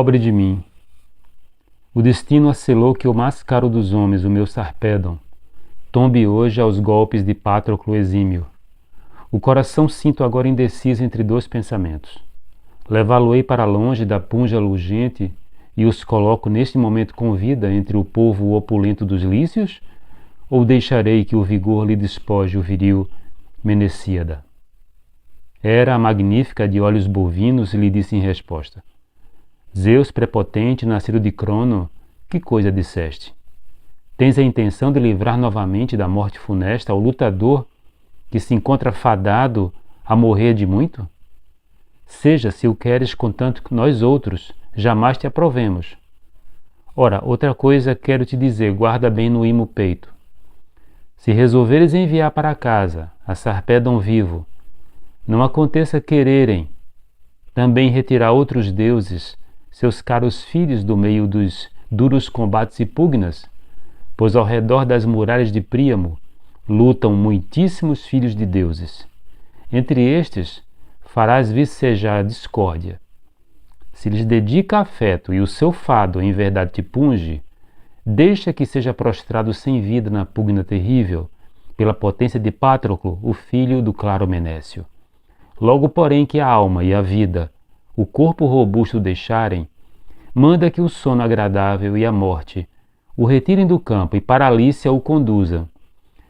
Pobre de mim! O destino acelou que o mais caro dos homens, o meu Sarpedon, tombe hoje aos golpes de Patroclo exímio. O coração sinto agora indeciso entre dois pensamentos. Levá-lo-ei para longe da punja lugente e os coloco neste momento com vida entre o povo opulento dos lícios? Ou deixarei que o vigor lhe despoje o viril Menecíada? Era a magnífica de olhos bovinos e lhe disse em resposta: Zeus prepotente, nascido de Crono, que coisa disseste? Tens a intenção de livrar novamente da morte funesta ao lutador que se encontra fadado a morrer de muito? Seja, se o queres, contanto que nós outros jamais te aprovemos. Ora, outra coisa quero te dizer, guarda bem no imo peito. Se resolveres enviar para casa a Sarpedon vivo, não aconteça quererem também retirar outros deuses, seus caros filhos, do meio dos duros combates e pugnas, pois ao redor das muralhas de Príamo lutam muitíssimos filhos de deuses. Entre estes farás vicejar a discórdia. Se lhes dedica afeto e o seu fado em verdade te punge, deixa que seja prostrado sem vida na pugna terrível, pela potência de Patroclo, o filho do claro Menécio. Logo, porém, que a alma e a vida, o corpo robusto deixarem, manda que o sono agradável e a morte o retirem do campo e para Alícia o conduzam,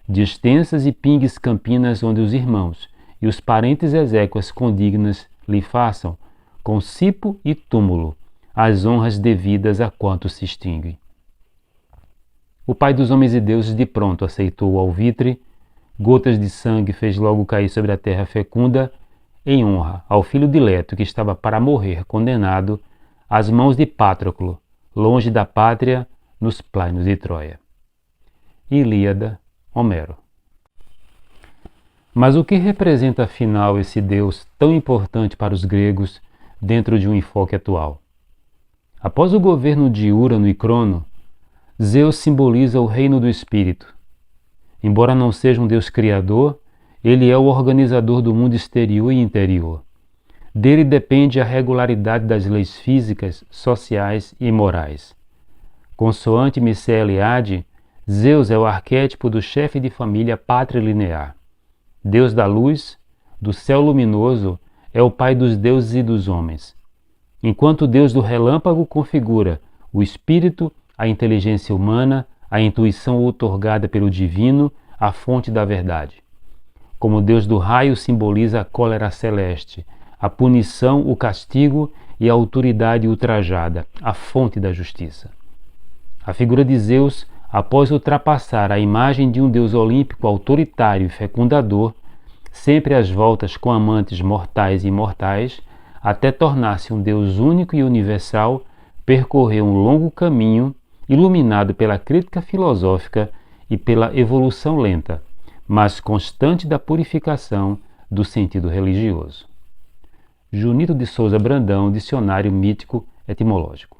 de extensas e pingues campinas onde os irmãos e os parentes exéquias condignas lhe façam, com cipo e túmulo, as honras devidas a quantos se extinguem. O pai dos homens e deuses de pronto aceitou o alvitre, gotas de sangue fez logo cair sobre a terra fecunda, em honra ao filho dileto que estava para morrer condenado às mãos de Patroclo, longe da pátria, nos plainos de Troia. Ilíada, Homero. Mas o que representa afinal esse Deus tão importante para os gregos dentro de um enfoque atual? Após o governo de Urano e Crono, Zeus simboliza o reino do espírito. Embora não seja um Deus criador, ele é o organizador do mundo exterior e interior. Dele depende a regularidade das leis físicas, sociais e morais. Consoante Mircea Eliade, Zeus é o arquétipo do chefe de família patrilinear. Deus da luz, do céu luminoso, é o pai dos deuses e dos homens. Enquanto o Deus do relâmpago configura o espírito, a inteligência humana, a intuição outorgada pelo divino, a fonte da verdade. Como o Deus do raio simboliza a cólera celeste, a punição, o castigo e a autoridade ultrajada, a fonte da justiça. A figura de Zeus, após ultrapassar a imagem de um deus olímpico autoritário e fecundador, sempre às voltas com amantes mortais e imortais, até tornar-se um Deus único e universal, percorreu um longo caminho iluminado pela crítica filosófica e pela evolução lenta, mas constante da purificação do sentido religioso. Junito de Souza Brandão, Dicionário Mítico Etimológico.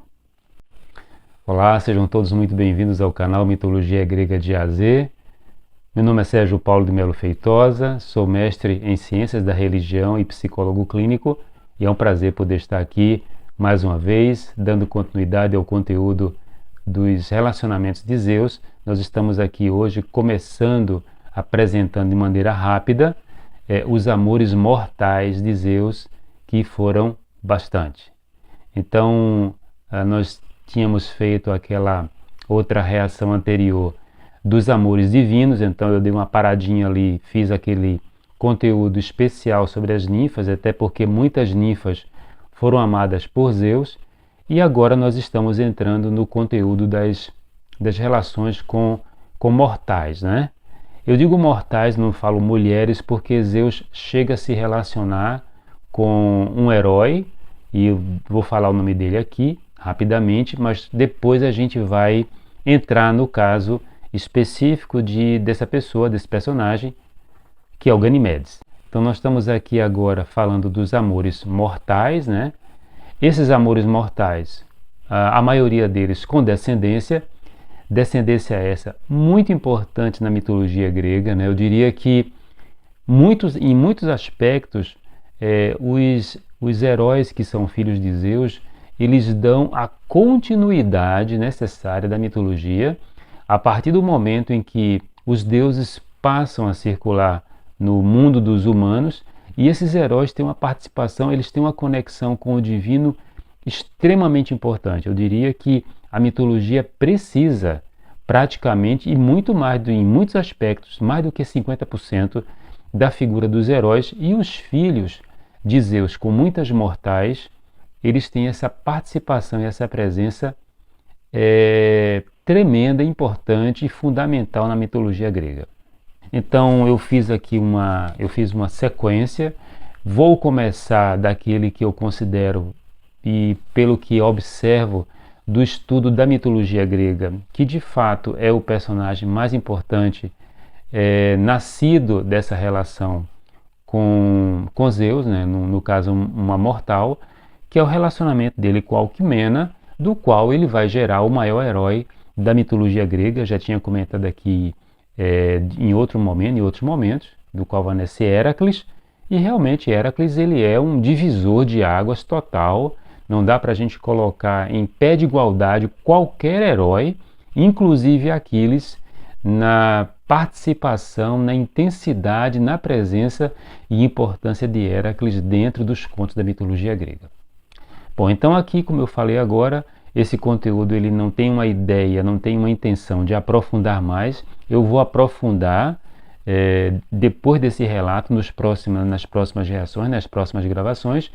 Olá, sejam todos muito bem-vindos ao canal Mitologia Grega de A a Z. Meu nome é Sérgio Paulo de Melo Feitosa, sou mestre em Ciências da Religião e psicólogo clínico e é um prazer poder estar aqui mais uma vez, dando continuidade ao conteúdo dos relacionamentos de Zeus. Nós estamos aqui hoje começando, apresentando de maneira rápida os amores mortais de Zeus, que foram bastante. Então, nós tínhamos feito aquela outra reação anterior dos amores divinos, então eu dei uma paradinha ali, fiz aquele conteúdo especial sobre as ninfas, até porque muitas ninfas foram amadas por Zeus, e agora nós estamos entrando no conteúdo das relações com mortais, né? Eu digo mortais, não falo mulheres, porque Zeus chega a se relacionar com um herói, e eu vou falar o nome dele aqui rapidamente, mas depois a gente vai entrar no caso específico dessa pessoa, desse personagem, que é o Ganimedes. Então nós estamos aqui agora falando dos amores mortais, né? Esses amores mortais, a maioria deles com descendência essa muito importante na mitologia grega, né? Eu diria que em muitos aspectos os heróis que são filhos de Zeus, eles dão a continuidade necessária da mitologia a partir do momento em que os deuses passam a circular no mundo dos humanos e esses heróis têm uma participação, eles têm uma conexão com o divino extremamente importante. Eu diria que a mitologia precisa praticamente e muito mais, em muitos aspectos, mais do que 50% da figura dos heróis, e os filhos de Zeus, com muitas mortais, eles têm essa participação e essa presença tremenda, importante e fundamental na mitologia grega. Então eu fiz uma sequência, vou começar daquele que eu considero e pelo que observo do estudo da mitologia grega, que de fato é o personagem mais importante nascido dessa relação com Zeus, né? No caso uma mortal, que é o relacionamento dele com Alquimena, do qual ele vai gerar o maior herói da mitologia grega. Já tinha comentado aqui em outros momentos, do qual vai nascer Héracles, e realmente Héracles ele é um divisor de águas total. Não dá para a gente colocar em pé de igualdade qualquer herói, inclusive Aquiles, na participação, na intensidade, na presença e importância de Héracles dentro dos contos da mitologia grega. Bom, então aqui, como eu falei agora, esse conteúdo ele não tem uma ideia, não tem uma intenção de aprofundar mais. Eu vou aprofundar depois desse relato nas próximas reações, nas próximas gravações.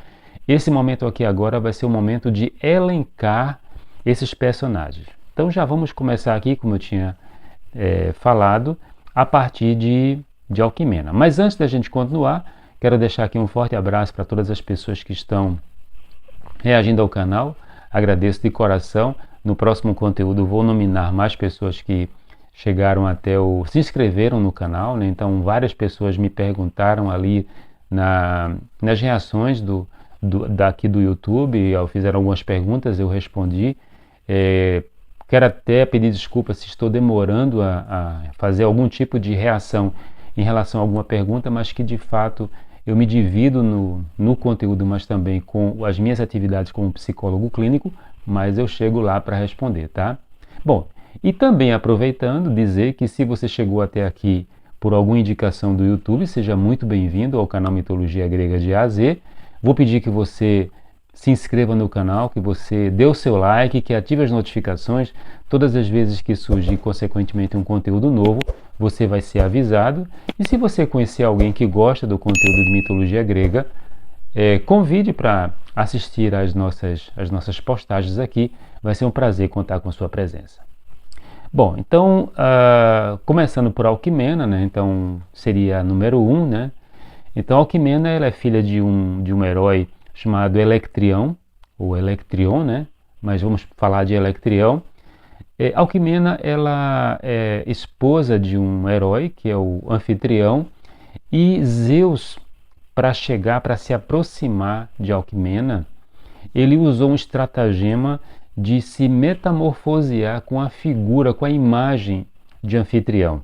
Esse momento aqui agora vai ser o momento de elencar esses personagens. Então já vamos começar aqui, como eu tinha falado, a partir de Alquimena. Mas antes da gente continuar, quero deixar aqui um forte abraço para todas as pessoas que estão reagindo ao canal. Agradeço de coração. No próximo conteúdo vou nominar mais pessoas que chegaram se inscreveram no canal, né? Então várias pessoas me perguntaram ali nas reações daqui do YouTube, fizeram algumas perguntas, eu respondi. Quero até pedir desculpa se estou demorando a fazer algum tipo de reação em relação a alguma pergunta, mas que de fato eu me divido no conteúdo, mas também com as minhas atividades como psicólogo clínico, mas eu chego lá para responder, tá? Bom, e também aproveitando, dizer que se você chegou até aqui por alguma indicação do YouTube, seja muito bem-vindo ao canal Mitologia Grega de A a Z. Vou pedir que você se inscreva no canal, que você dê o seu like, que ative as notificações. Todas as vezes que surgir, consequentemente, um conteúdo novo, você vai ser avisado. E se você conhecer alguém que gosta do conteúdo de mitologia grega, convide para assistir às nossas postagens aqui. Vai ser um prazer contar com sua presença. Bom, então, começando por Alquimena, né? Então seria número 1, né? Então Alquimena ela é filha de um herói chamado Electrião, ou Electrion, né? Mas vamos falar de Electrião. Alquimena ela é esposa de um herói que é o Anfitrião, e Zeus, para se aproximar de Alquimena, ele usou um estratagema de se metamorfosear com a figura, com a imagem de Anfitrião.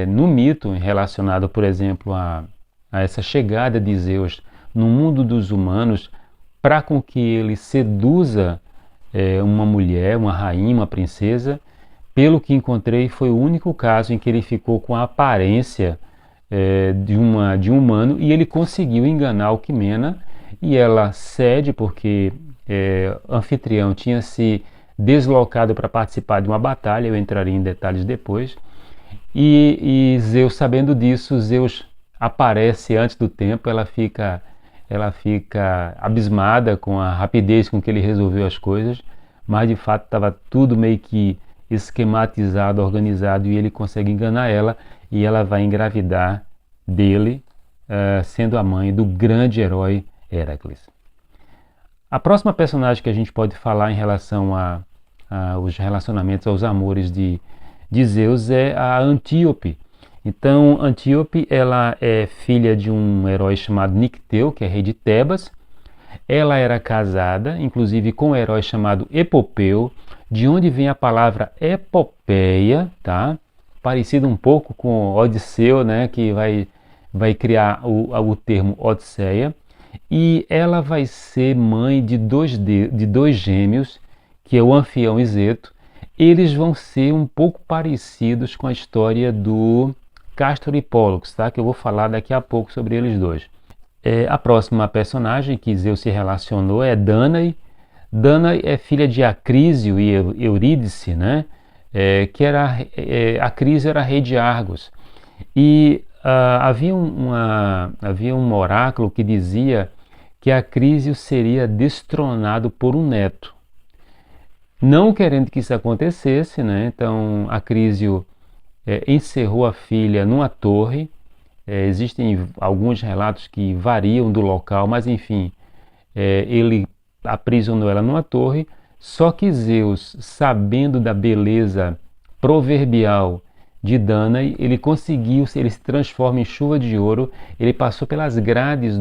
No mito relacionado, por exemplo, a essa chegada de Zeus no mundo dos humanos, para com que ele seduza uma mulher, uma rainha, uma princesa, pelo que encontrei, foi o único caso em que ele ficou com a aparência de um humano, e ele conseguiu enganar Alquimena, e ela cede porque Anfitrião tinha se deslocado para participar de uma batalha. Eu entraria em detalhes depois. E Zeus, sabendo disso, Zeus aparece antes do tempo. Ela fica abismada com a rapidez com que ele resolveu as coisas, mas de fato estava tudo meio que esquematizado, organizado, e ele consegue enganar ela, e ela vai engravidar dele, sendo a mãe do grande herói Héracles. A próxima personagem que a gente pode falar em relação aos relacionamentos, aos amores de Zeus, é a Antíope. Então, Antíope ela é filha de um herói chamado Nicteu, que é rei de Tebas. Ela era casada, inclusive, com um herói chamado Epopeu, de onde vem a palavra epopeia, tá? Parecido um pouco com Odisseu, né? Que vai criar o termo Odisseia. e ela vai ser mãe de dois gêmeos, que é o Anfião e Zeto. Eles vão ser um pouco parecidos com a história do Castor e Pólux, tá? Que eu vou falar daqui a pouco sobre eles dois. A próxima personagem que Zeus se relacionou é Danae. Danae é filha de Acrísio e Eurídice, né? Acrísio era rei de Argos. E havia um oráculo que dizia que Acrísio seria destronado por um neto. Não querendo que isso acontecesse, né? Então Acrísio encerrou a filha numa torre. Existem alguns relatos que variam do local, mas enfim, ele aprisionou ela numa torre. Só que Zeus, sabendo da beleza proverbial de Danae, ele conseguiu, ele se transforma em chuva de ouro. Ele passou pelas grades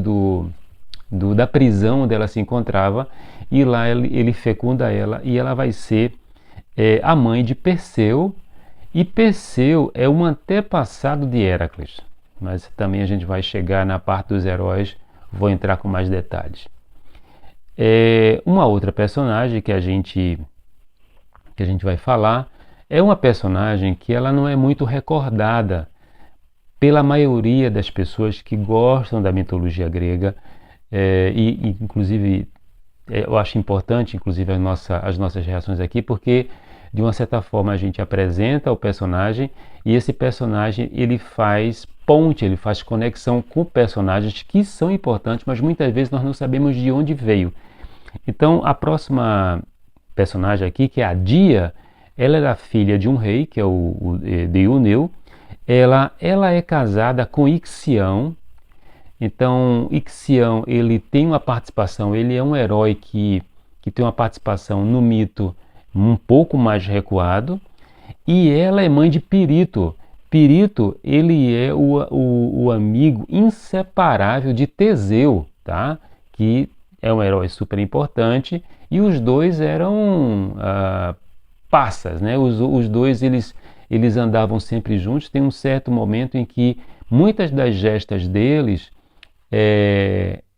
da prisão onde ela se encontrava, e lá ele fecunda ela, e ela vai ser a mãe de Perseu. E Perseu é um antepassado de Héracles, mas também a gente vai chegar na parte dos heróis, vou entrar com mais detalhes. Uma outra personagem que a gente vai falar é uma personagem que ela não é muito recordada pela maioria das pessoas que gostam da mitologia grega, e inclusive eu acho importante, inclusive as nossas reações aqui, porque de uma certa forma a gente apresenta o personagem, e esse personagem ele faz ponte, ele faz conexão com personagens que são importantes, mas muitas vezes nós não sabemos de onde veio. Então a próxima personagem aqui, que é a Dia, ela era filha de um rei, que é o Deucneu. Ela é casada com Ixião. Então Ixião, ele tem uma participação, ele é um herói que tem uma participação no mito um pouco mais recuado, e ela é mãe de Pirito. Pirito, ele é o amigo inseparável de Teseu, tá? Que é um herói super importante, e os dois eram parças, né? Os dois eles andavam sempre juntos. Tem um certo momento em que muitas das gestas deles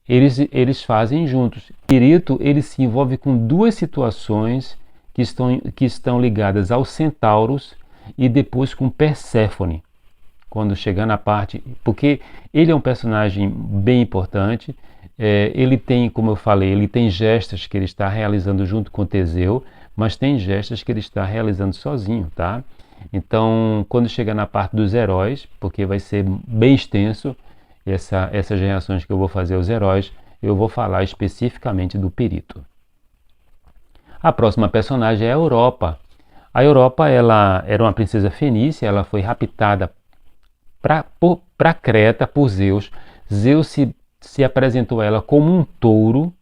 eles fazem juntos. Pirito, ele se envolve com duas situações que estão ligadas aos centauros, e depois com Perséfone, quando chegar na parte, porque ele é um personagem bem importante. Ele tem, como eu falei, ele tem gestas que ele está realizando junto com Teseu, mas tem gestas que ele está realizando sozinho, tá? Então, quando chegar na parte dos heróis, porque vai ser bem extenso essas reações que eu vou fazer aos heróis, eu vou falar especificamente do Pirito. A próxima personagem é a Europa. A Europa, ela era uma princesa fenícia, ela foi raptada para Creta por Zeus. Zeus se apresentou a ela como um touro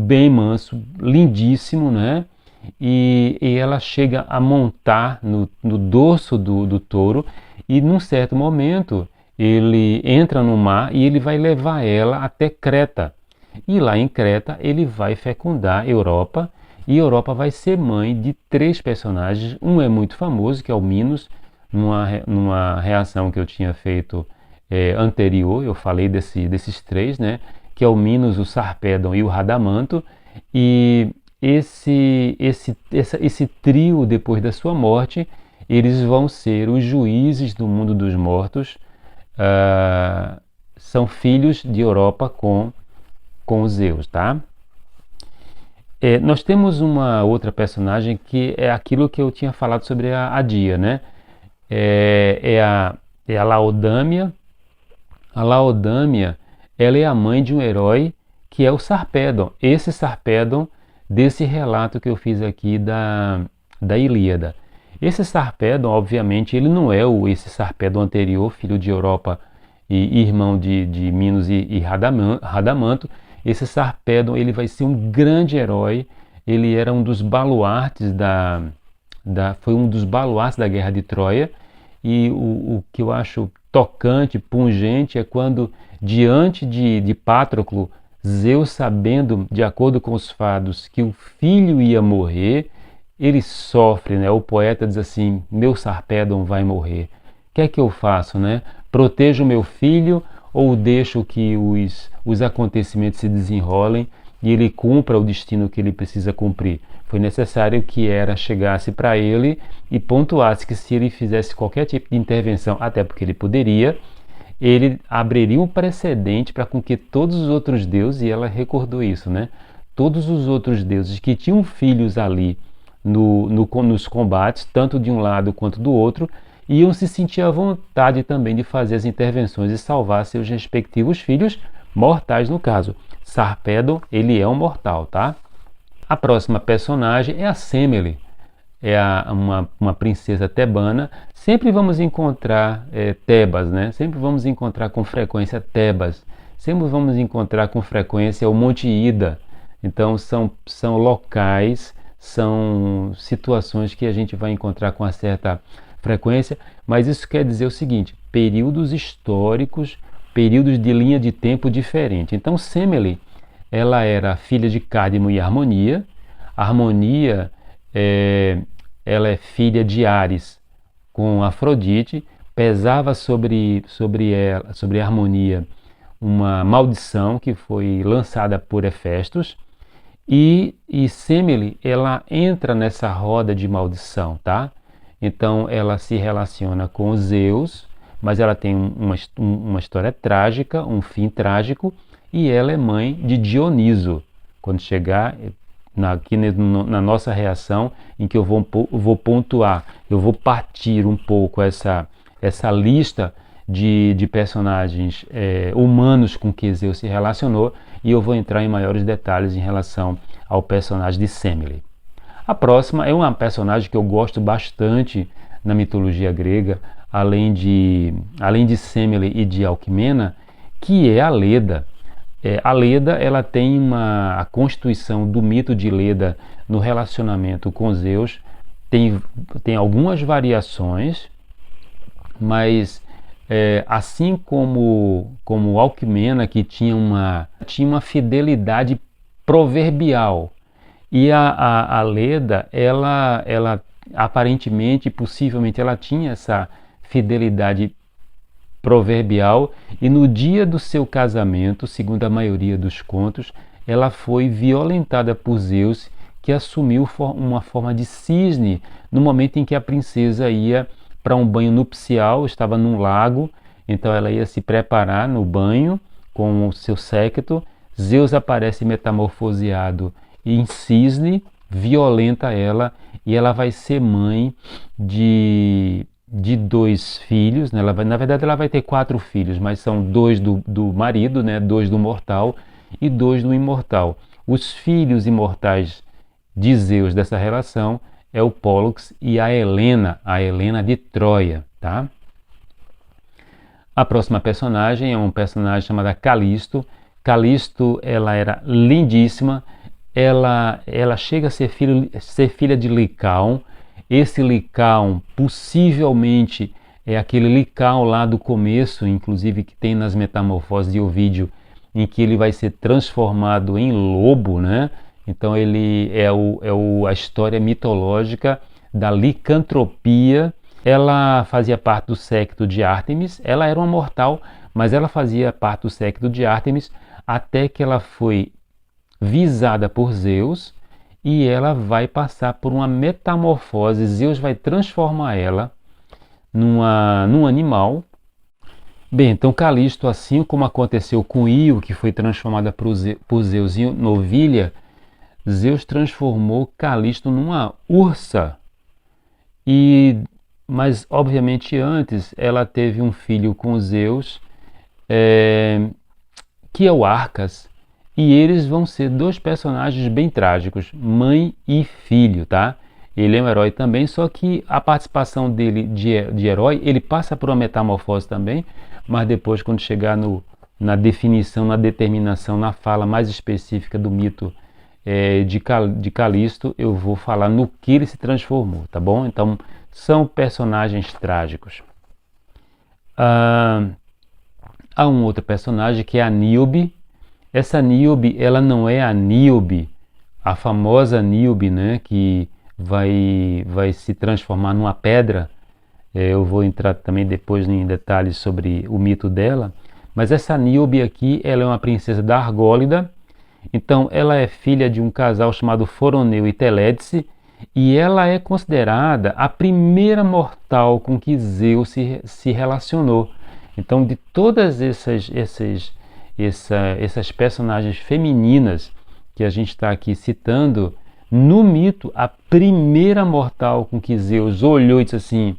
bem manso, lindíssimo, né? E ela chega a montar no dorso do touro, e num certo momento ele entra no mar e ele vai levar ela até Creta. E lá em Creta ele vai fecundar Europa, e Europa vai ser mãe de três personagens. Um é muito famoso, que é o Minos. Numa reação que eu tinha feito anterior, eu falei desses três, né? Que é o Minos, o Sarpedon e o Radamanto. E esse trio, depois da sua morte, eles vão ser os juízes do mundo dos mortos. São filhos de Europa com Zeus, tá? Nós temos uma outra personagem que é aquilo que eu tinha falado sobre a Dia, né? É a Laodâmia. A Laodâmia, ela é a mãe de um herói que é o Sarpedon. Esse Sarpedon, desse relato que eu fiz aqui da Ilíada. Esse Sarpedon, obviamente, ele não é esse Sarpedon anterior, filho de Europa e irmão de Minos e Radamanto. Esse Sarpedon, ele vai ser um grande herói. Ele era um dos baluartes foi um dos baluartes da Guerra de Troia. E o que eu acho tocante, pungente, é quando, diante de Patroclo, Zeus, sabendo, de acordo com os fados, que o filho ia morrer, ele sofre, né? O poeta diz assim: meu Sarpedon vai morrer. O que é que eu faço, né? Protejo meu filho ou deixo que os acontecimentos se desenrolem e ele cumpra o destino que ele precisa cumprir? Foi necessário que Hera chegasse para ele e pontuasse que se ele fizesse qualquer tipo de intervenção, até porque ele poderia, ele abriria um precedente para com que todos os outros deuses, e ela recordou isso, né? Todos os outros deuses que tinham filhos ali nos combates, tanto de um lado quanto do outro, iam se sentir à vontade também de fazer as intervenções e salvar seus respectivos filhos, mortais no caso. Sarpedon, ele é um mortal, tá? A próxima personagem é a Semele, uma princesa tebana. Sempre vamos encontrar Tebas, né? Sempre vamos encontrar com frequência Tebas. Sempre vamos encontrar com frequência o Monte Ida. Então são locais, são situações que a gente vai encontrar com uma certa frequência, mas isso quer dizer o seguinte: períodos históricos, períodos de linha de tempo diferente. Então Semele, ela era filha de Cádmo e Harmonia. Harmonia, ela é filha de Ares com Afrodite. Pesava sobre Harmonia uma maldição que foi lançada por Hefestos. E Semele, ela entra nessa roda de maldição, tá? Então ela se relaciona com Zeus, mas ela tem uma história trágica, um fim trágico, e ela é mãe de Dioniso. Quando chegar aqui na nossa reação, em que eu vou pontuar, eu vou partir um pouco essa lista de personagens humanos com que Zeus se relacionou, e eu vou entrar em maiores detalhes em relação ao personagem de Semele. A próxima é uma personagem que eu gosto bastante na mitologia grega, além de Semele e de Alcmena, que é a Leda. A Leda, ela tem a constituição do mito de Leda no relacionamento com Zeus. Tem algumas variações, mas assim como Alcmena, que tinha uma fidelidade proverbial, e a Leda, ela aparentemente, possivelmente, ela tinha essa fidelidade proverbial, e no dia do seu casamento, segundo a maioria dos contos, ela foi violentada por Zeus, que assumiu uma forma de cisne no momento em que a princesa ia para um banho nupcial, estava num lago, então ela ia se preparar no banho com o seu séquito. Zeus aparece metamorfoseado em cisne, violenta ela, e ela vai ser mãe de 2 filhos, né? Na verdade ela vai ter 4 filhos, mas são 2 do marido, né? 2 do mortal e 2 do imortal. Os filhos imortais de Zeus dessa relação é o Pólux e a Helena de Troia, tá? A próxima personagem é um personagem chamada Calisto. Calisto, ela era lindíssima. Ela chega a ser filha de Licaon. Esse Licaon possivelmente é aquele Licaon lá do começo, inclusive que tem nas Metamorfoses de Ovídio, em que ele vai ser transformado em lobo, né? Então ele é a história mitológica da licantropia. Ela fazia parte do séquito de Ártemis. Ela era uma mortal, mas ela fazia parte do séquito de Ártemis até que ela foi visada por Zeus, e ela vai passar por uma metamorfose. Zeus vai transformar ela num animal. Bem, então Calisto, assim como aconteceu com Io, que foi transformada por Zeus em novilha, Zeus transformou Calisto numa ursa. Mas obviamente antes ela teve um filho com Zeus, que é o Arcas. E eles vão ser 2 personagens bem trágicos, mãe e filho, tá? Ele é um herói também, só que a participação dele de herói, ele passa por uma metamorfose também, mas depois, quando chegar na definição, na determinação, na fala mais específica do mito de Calisto, eu vou falar no que ele se transformou, tá bom? Então, são personagens trágicos. Há um outro personagem que é a Níobe. Essa Níobe, ela não é a Níobe, a famosa Níobe, né, que vai se transformar numa pedra. Eu vou entrar também depois em detalhes sobre o mito dela, Mas essa Níobe aqui, ela é uma princesa da Argólida. Então, ela é filha de um casal chamado Foroneu e Telédice, e ela é considerada a primeira mortal com que Zeus se relacionou. Então, de todas essas personagens femininas que a gente está aqui citando, no mito, a primeira mortal com que Zeus olhou e disse assim: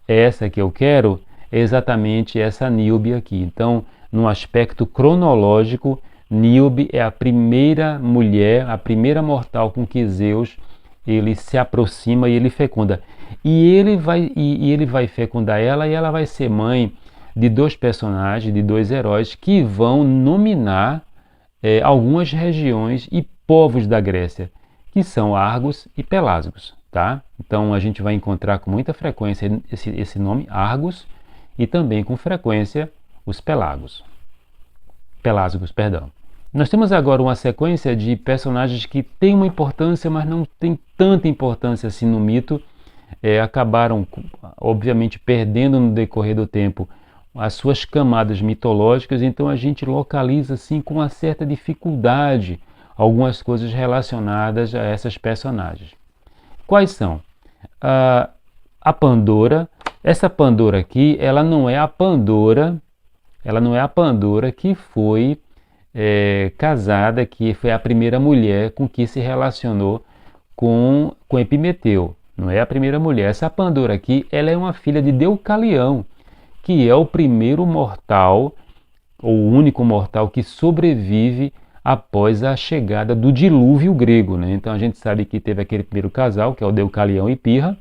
essa que eu quero, é exatamente essa Níobe aqui. Então, num aspecto cronológico, Níobe é a primeira mulher, a primeira mortal com que Zeus ele se aproxima e ele fecunda. E ele vai fecundar ela, e ela vai ser mãe de dois personagens, de dois heróis que vão nominar algumas regiões e povos da Grécia, que são Argos e Pelasgos. Tá? Então a gente vai encontrar com muita frequência esse nome, Argos, e também com frequência os Pelasgos, perdão. Nós temos agora uma sequência de personagens que têm uma importância, mas não tem tanta importância assim no mito. Acabaram, obviamente, perdendo no decorrer do tempo as suas camadas mitológicas, então a gente localiza assim com uma certa dificuldade algumas coisas relacionadas a essas personagens. Quais são? A Pandora. Essa Pandora aqui, ela não é a Pandora que foi casada, que foi a primeira mulher com que se relacionou com Epimeteu. Não é a primeira mulher. Essa Pandora aqui, ela é uma filha de Deucalião, que é o primeiro mortal, ou o único mortal que sobrevive após a chegada do dilúvio grego, né? Então a gente sabe que teve aquele primeiro casal, que é o Deucalião e Pirra,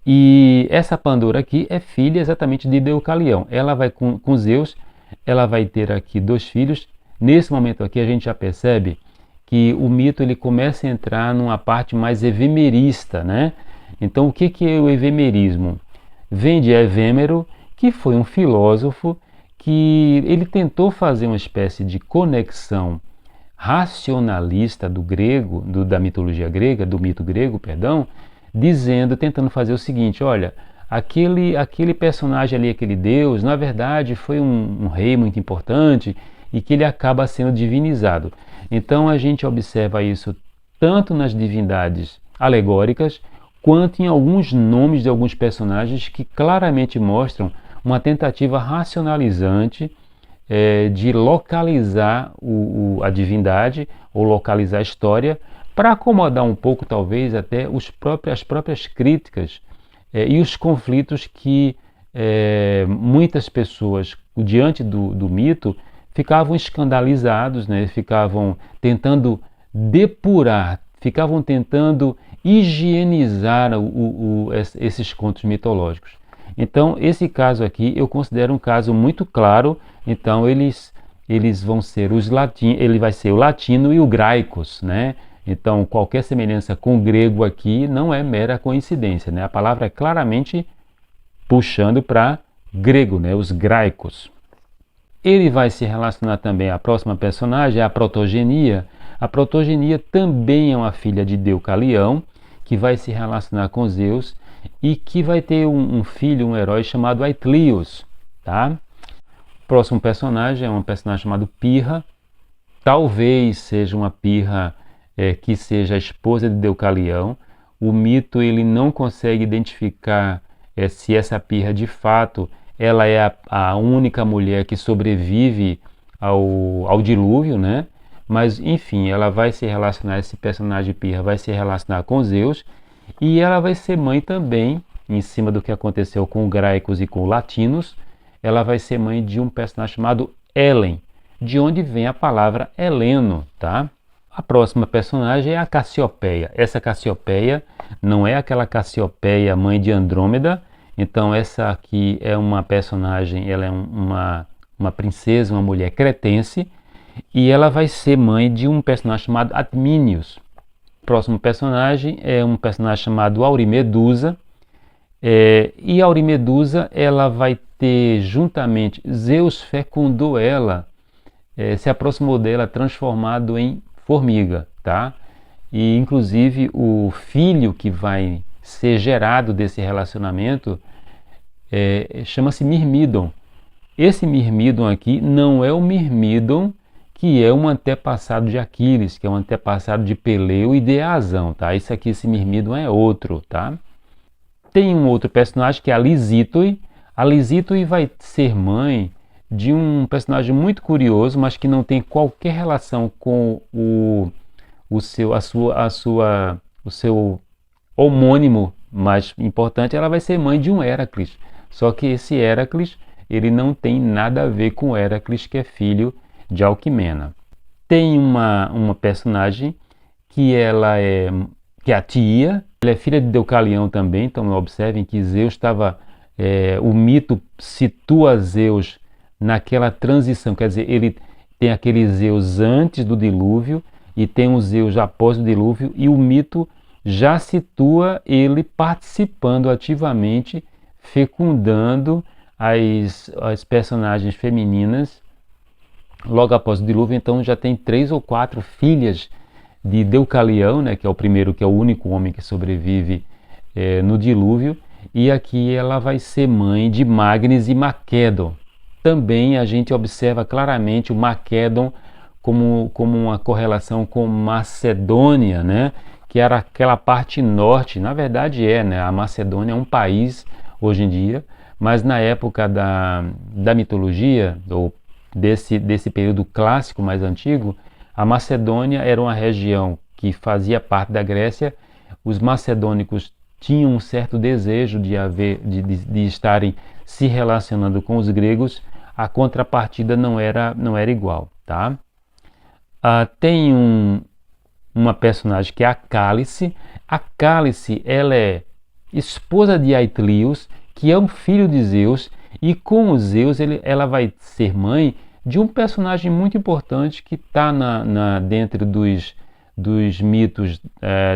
e essa Pandora aqui é filha exatamente de Deucalião. Ela vai com Zeus, ela vai ter aqui dois filhos. Nesse momento aqui a gente já percebe que o mito ele começa a entrar numa parte mais evemerista, né? Então o que é o evemerismo? Vem de Evêmero, que foi um filósofo que ele tentou fazer uma espécie de conexão racionalista do grego, da mitologia grega, do mito grego, perdão, tentando fazer o seguinte: olha, aquele personagem ali, aquele deus, na verdade foi um rei muito importante e que ele acaba sendo divinizado. Então a gente observa isso tanto nas divindades alegóricas, quanto em alguns nomes de alguns personagens que claramente mostram uma tentativa racionalizante de localizar a divindade ou localizar a história para acomodar um pouco, talvez, até as próprias críticas e os conflitos que muitas pessoas, diante do mito, ficavam escandalizados, né? Ficavam tentando depurar, ficavam tentando higienizar esses contos mitológicos. Então, esse caso aqui eu considero um caso muito claro. Então, eles vão ser ele vai ser o latino e o graicos, né? Então, qualquer semelhança com o grego aqui não é mera coincidência, né? A palavra é claramente puxando para grego, né? Os graicos. Ele vai se relacionar também, a próxima personagem é a Protogenia. A Protogenia também é uma filha de Deucalião, que vai se relacionar com Zeus e que vai ter um filho, um herói chamado Aetlios, tá? O próximo personagem é um personagem chamado Pirra. Talvez seja uma Pirra que seja a esposa de Deucalião. O mito ele não consegue identificar se essa Pirra de fato ela é a única mulher que sobrevive ao dilúvio, né? Mas enfim, ela vai se relacionar, esse personagem Pirra vai se relacionar com Zeus, e ela vai ser mãe também, em cima do que aconteceu com os graicos e com os latinos. Ela vai ser mãe de um personagem chamado Helen, de onde vem a palavra Heleno, tá? A próxima personagem é a Cassiopeia. Essa Cassiopeia não é aquela Cassiopeia, mãe de Andrômeda. Então essa aqui é uma personagem, ela é uma princesa, uma mulher cretense, e ela vai ser mãe de um personagem chamado Adminius. O próximo personagem é um personagem chamado Aurimedusa, e Aurimedusa ela vai ter juntamente, Zeus fecundou ela, se aproximou dela transformado em formiga, tá? E inclusive o filho que vai ser gerado desse relacionamento chama-se Mirmídon, esse Mirmídon aqui não é o Mirmídon que é um antepassado de Aquiles, que é um antepassado de Peleu e de Eazão, tá? Esse Mirmídon é outro, tá? Tem um outro personagem que é a Lisítoe. A Lisítoe vai ser mãe de um personagem muito curioso, mas que não tem qualquer relação com o seu homônimo mais importante. Ela vai ser mãe de um Héracles. Só que esse Héracles, ele não tem nada a ver com o Héracles, que é filho de Alquimena. Tem uma personagem que que é a Tia. Ela é filha de Deucalião também, então observem que Zeus estava... o mito situa Zeus naquela transição, quer dizer, ele tem aquele Zeus antes do dilúvio e tem um Zeus após o dilúvio, e o mito já situa ele participando ativamente, fecundando as personagens femininas logo após o dilúvio. Então já tem 3 ou 4 filhas de Deucalião, né, que é o primeiro, que é o único homem que sobrevive no dilúvio, e aqui ela vai ser mãe de Magnes e Maquedon. Também a gente observa claramente o Maquedon como uma correlação com Macedônia, né, que era aquela parte norte. Na verdade né, a Macedônia é um país hoje em dia, mas na época da mitologia, ou desse período clássico mais antigo, a Macedônia era uma região que fazia parte da Grécia. Os macedônicos tinham um certo desejo de estarem se relacionando com os gregos. A contrapartida não era igual, tá? Tem uma personagem que é a Cálice. A Cálice, ela é esposa de Aitlios, que é um filho de Zeus, e com o Zeus ela vai ser mãe de um personagem muito importante que está dentro dos mitos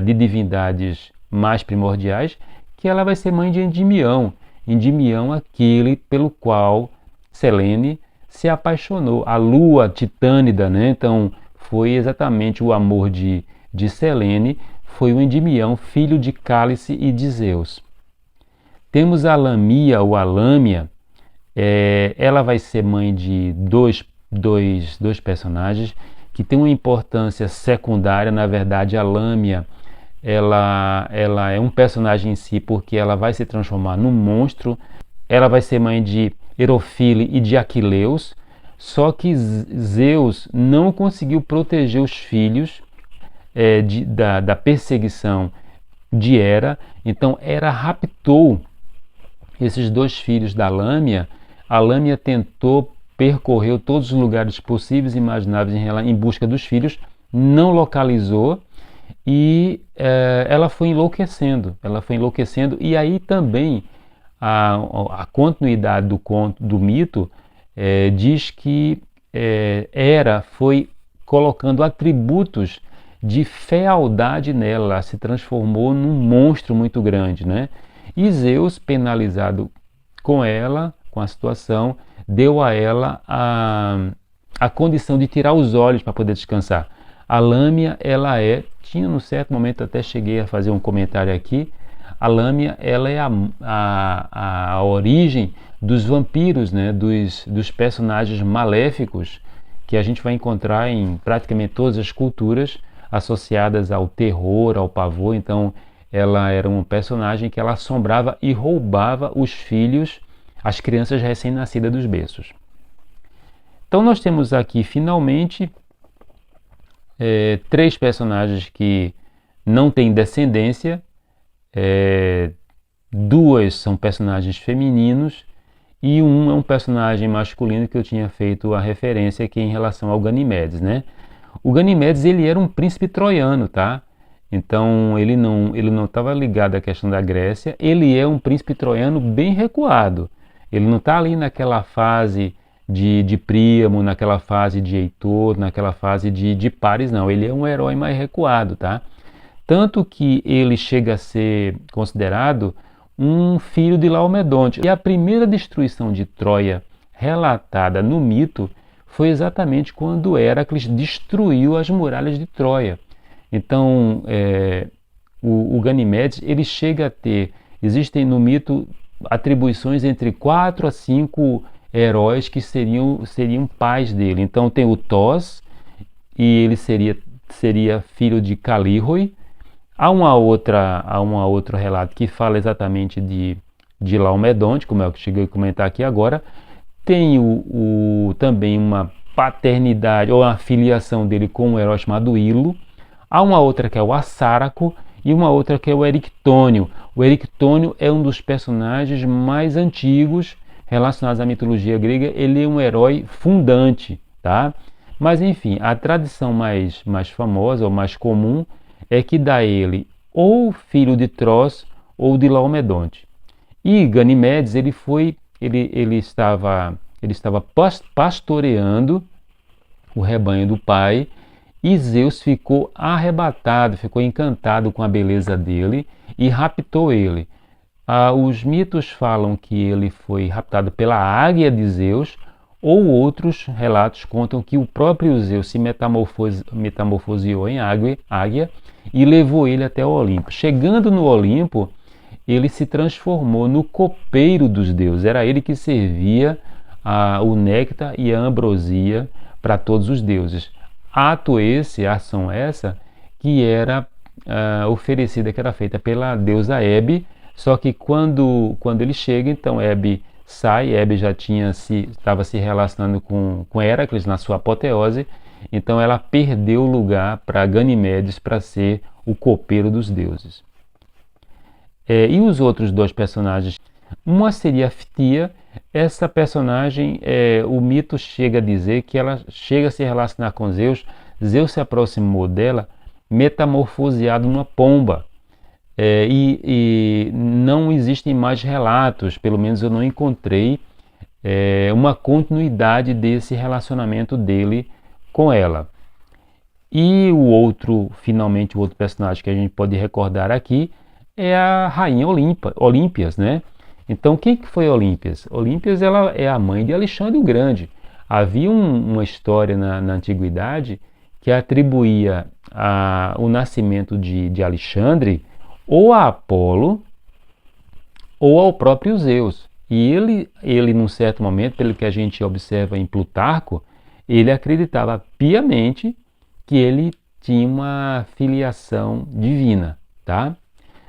de divindades mais primordiais, que ela vai ser mãe de Endimião. Endimião, aquele pelo qual Selene se apaixonou, a lua titânida, né? Então foi exatamente o amor de Selene, foi o Endimião, filho de Cálice e de Zeus. Temos a Lamia ou a Lâmia. Ela vai ser mãe de dois personagens que têm uma importância secundária. Na verdade, a Lâmia ela é um personagem em si, porque ela vai se transformar num monstro. Ela vai ser mãe de Erofile e de Aquileus, só que Zeus não conseguiu proteger os filhos da perseguição de Hera. Então Hera raptou esses 2 filhos da Lâmia. A Lâmia percorreu todos os lugares possíveis e imagináveis em busca dos filhos, não localizou, e ela foi enlouquecendo. E aí também a continuidade do mito diz que Hera foi colocando atributos de fealdade nela, ela se transformou num monstro muito grande, né? E Zeus, penalizado com ela, com a situação, deu a ela a condição de tirar os olhos para poder descansar. A Lâmia, tinha num certo momento, até cheguei a fazer um comentário aqui, a Lâmia, ela é a origem dos vampiros, né? dos personagens maléficos que a gente vai encontrar em praticamente todas as culturas associadas ao terror, ao pavor. Então ela era um personagem que ela assombrava e roubava os filhos, as crianças recém-nascidas dos berços. Então nós temos aqui finalmente 3 personagens que não têm descendência, 2 são personagens femininos e um é um personagem masculino, que eu tinha feito a referência aqui em relação ao Ganimedes, né? O Ganimedes, ele era um príncipe troiano, tá? Então ele não estava ligado à questão da Grécia. Ele é um príncipe troiano bem recuado. Ele não está ali naquela fase de Príamo, naquela fase de Heitor, naquela fase de Paris, não. Ele é um herói mais recuado, tá? Tanto que ele chega a ser considerado um filho de Laomedonte. E a primeira destruição de Troia relatada no mito foi exatamente quando Héracles destruiu as muralhas de Troia. Então, o Ganimedes, ele chega a ter, existem no mito atribuições entre 4 a 5 heróis que seriam pais dele. Então tem o Thós, e ele seria filho de Calíroe. Há outro relato que fala exatamente de Laomedonte, como é o que cheguei a comentar aqui agora. Tem também uma paternidade ou a filiação dele com um herói chamado Ilo. Há uma outra que é o Assáraco e uma outra que é o Erictônio. O Erictônio é um dos personagens mais antigos relacionados à mitologia grega. Ele é um herói fundante, tá? Mas enfim, a tradição mais famosa ou mais comum é que dá ele ou filho de Tros ou de Laomedonte. E Ganimedes ele estava pastoreando o rebanho do pai, e Zeus ficou arrebatado, ficou encantado com a beleza dele e raptou ele. Os mitos falam que ele foi raptado pela águia de Zeus, ou outros relatos contam que o próprio Zeus se metamorfoseou em águia e levou ele até o Olimpo. Chegando no Olimpo, ele se transformou no copeiro dos deuses. Era ele que servia o néctar e a ambrosia para todos os deuses. Ação essa que era oferecida, que era feita pela deusa Hebe, só que quando ele chega, então Hebe sai. Hebe já estava se relacionando com Héracles na sua apoteose, então ela perdeu o lugar para Ganimedes para ser o copeiro dos deuses. E os outros dois personagens, uma seria a Ftia. Essa personagem, o mito chega a dizer que ela chega a se relacionar com Zeus. Zeus se aproximou dela metamorfoseado numa pomba. E não existem mais relatos, pelo menos eu não encontrei uma continuidade desse relacionamento dele com ela. E finalmente, o outro personagem que a gente pode recordar aqui é a rainha Olímpias, né? Então, quem que foi Olímpias? Olímpias, ela é a mãe de Alexandre o Grande. Havia uma história na antiguidade que atribuía o nascimento de Alexandre ou a Apolo ou ao próprio Zeus. E ele, num certo momento, pelo que a gente observa em Plutarco, ele acreditava piamente que ele tinha uma filiação divina, tá?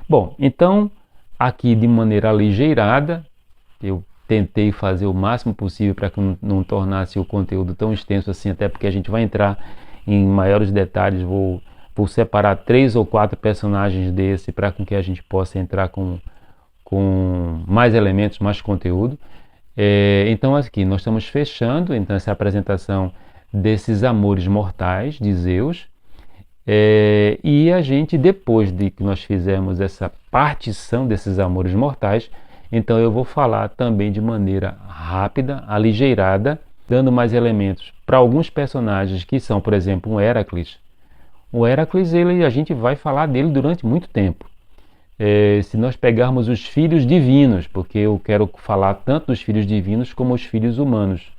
Bom, então, aqui de maneira aligeirada, eu tentei fazer o máximo possível para que não tornasse o conteúdo tão extenso assim, até porque a gente vai entrar em maiores detalhes. Vou separar 3 ou 4 personagens desse para que a gente possa entrar com mais elementos, mais conteúdo. Então aqui nós estamos fechando então essa apresentação desses amores mortais de Zeus. E a gente, depois de que nós fizermos essa partição desses amores mortais, então eu vou falar também de maneira rápida, aligeirada, dando mais elementos para alguns personagens que são, por exemplo, um Héracles. O Héracles, a gente vai falar dele durante muito tempo. Se nós pegarmos os filhos divinos, porque eu quero falar tanto dos filhos divinos como os filhos humanos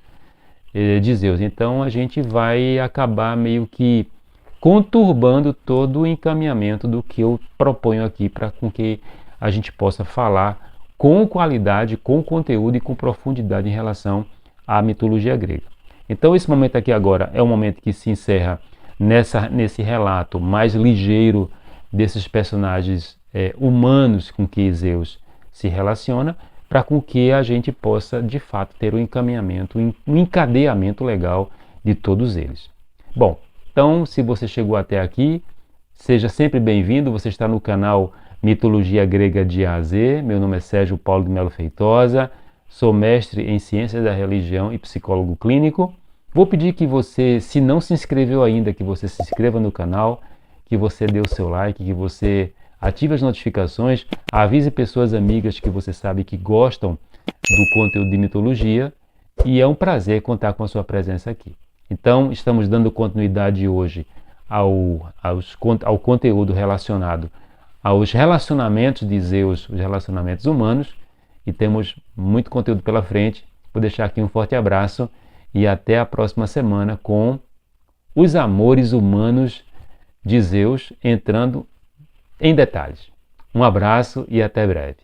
de Zeus, então a gente vai acabar meio que conturbando todo o encaminhamento do que eu proponho aqui, para com que a gente possa falar com qualidade, com conteúdo e com profundidade em relação à mitologia grega. Então esse momento aqui agora é um momento que se encerra nesse relato mais ligeiro desses personagens humanos com que Zeus se relaciona, para com que a gente possa de fato ter um encaminhamento, um encadeamento legal de todos eles. Bom, então, se você chegou até aqui, seja sempre bem-vindo. Você está no canal Mitologia Grega de A a Z. Meu nome é Sérgio Paulo de Melo Feitosa, sou mestre em Ciências da Religião e psicólogo clínico. Vou pedir que você, se não se inscreveu ainda, que você se inscreva no canal, que você dê o seu like, que você ative as notificações, avise pessoas amigas que você sabe que gostam do conteúdo de mitologia, e é um prazer contar com a sua presença aqui. Então, estamos dando continuidade hoje ao conteúdo relacionado aos relacionamentos de Zeus, os relacionamentos humanos, e temos muito conteúdo pela frente. Vou deixar aqui um forte abraço e até a próxima semana com os amores humanos de Zeus, entrando em detalhes. Um abraço e até breve.